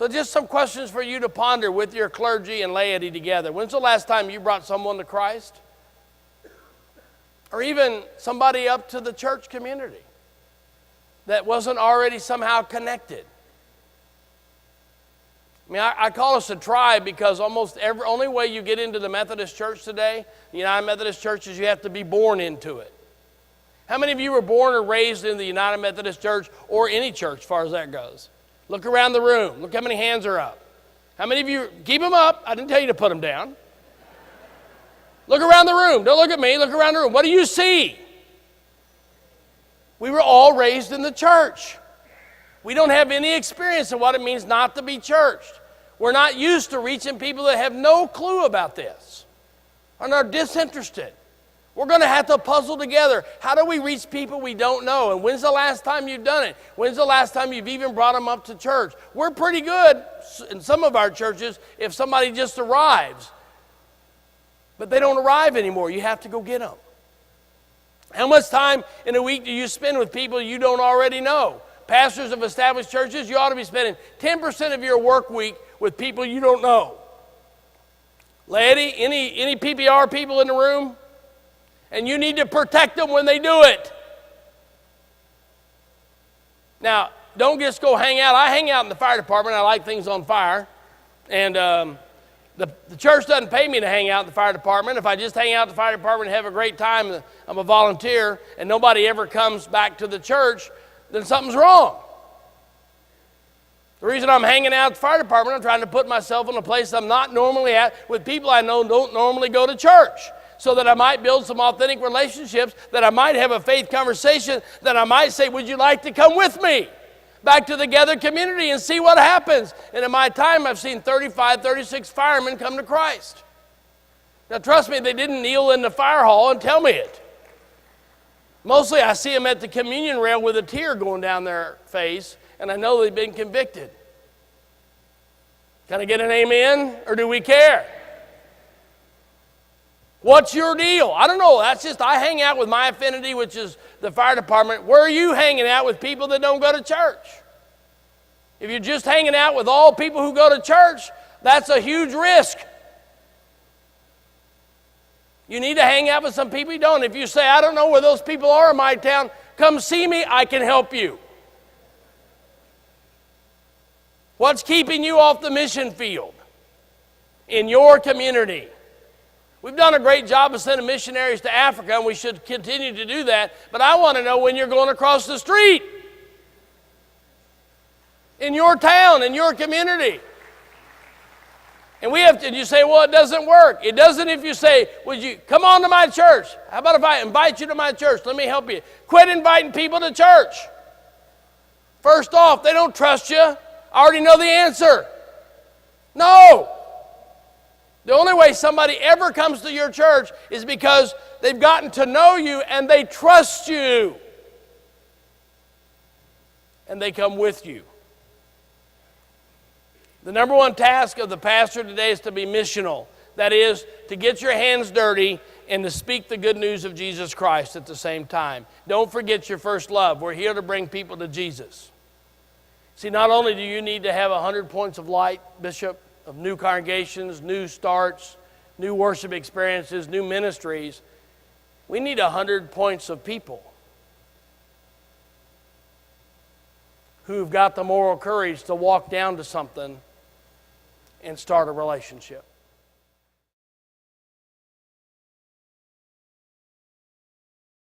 So just some questions for you to ponder with your clergy and laity together. When's the last time you brought someone to Christ? Or even somebody up to the church community that wasn't already somehow connected? I mean, I call us a tribe because almost only way you get into the Methodist Church today, the United Methodist Church, is you have to be born into it. How many of you were born or raised in the United Methodist Church or any church as far as that goes? Look around the room. Look how many hands are up. How many of you, keep them up. I didn't tell you to put them down. Look around the room. Don't look at me. Look around the room. What do you see? We were all raised in the church. We don't have any experience in what it means not to be churched. We're not used to reaching people that have no clue about this and are disinterested. We're going to have to puzzle together. How do we reach people we don't know? And when's the last time you've done it? When's the last time you've even brought them up to church? We're pretty good in some of our churches if somebody just arrives. But they don't arrive anymore. You have to go get them. How much time in a week do you spend with people you don't already know? Pastors of established churches, you ought to be spending 10% of your work week with people you don't know. Laity, any PPR people in the room? And you need to protect them when they do it. Now, don't just go hang out. I hang out in the fire department. I like things on fire. And the church doesn't pay me to hang out in the fire department. If I just hang out in the fire department and have a great time, I'm a volunteer, and nobody ever comes back to the church, then something's wrong. The reason I'm hanging out at the fire department, I'm trying to put myself in a place I'm not normally at with people I know don't normally go to church, so that I might build some authentic relationships, that I might have a faith conversation, that I might say, would you like to come with me back to the gathered community and see what happens? And in my time, I've seen 35, 36 firemen come to Christ. Now, trust me, they didn't kneel in the fire hall and tell me it. Mostly, I see them at the communion rail with a tear going down their face, and I know they've been convicted. Can I get an amen, or do we care? What's your deal? I don't know. That's just, I hang out with my affinity, which is the fire department. Where are you hanging out with people that don't go to church? If you're just hanging out with all people who go to church, that's a huge risk. You need to hang out with some people you don't. If you say, I don't know where those people are in my town, come see me, I can help you. What's keeping you off the mission field in your community? We've done a great job of sending missionaries to Africa, and we should continue to do that. But I want to know when you're going across the street in your town, in your community. And we have to, and you say, well, it doesn't work. It doesn't if you say, would you come on to my church? How about if I invite you to my church? Let me help you. Quit inviting people to church. First off, they don't trust you. I already know the answer. No. The only way somebody ever comes to your church is because they've gotten to know you and they trust you. And they come with you. The number one task of the pastor today is to be missional. That is, to get your hands dirty and to speak the good news of Jesus Christ at the same time. Don't forget your first love. We're here to bring people to Jesus. See, not only do you need to have 100 points of light, Bishop, of new congregations, new starts, new worship experiences, new ministries, we need 100 points of people who've got the moral courage to walk down to something and start a relationship.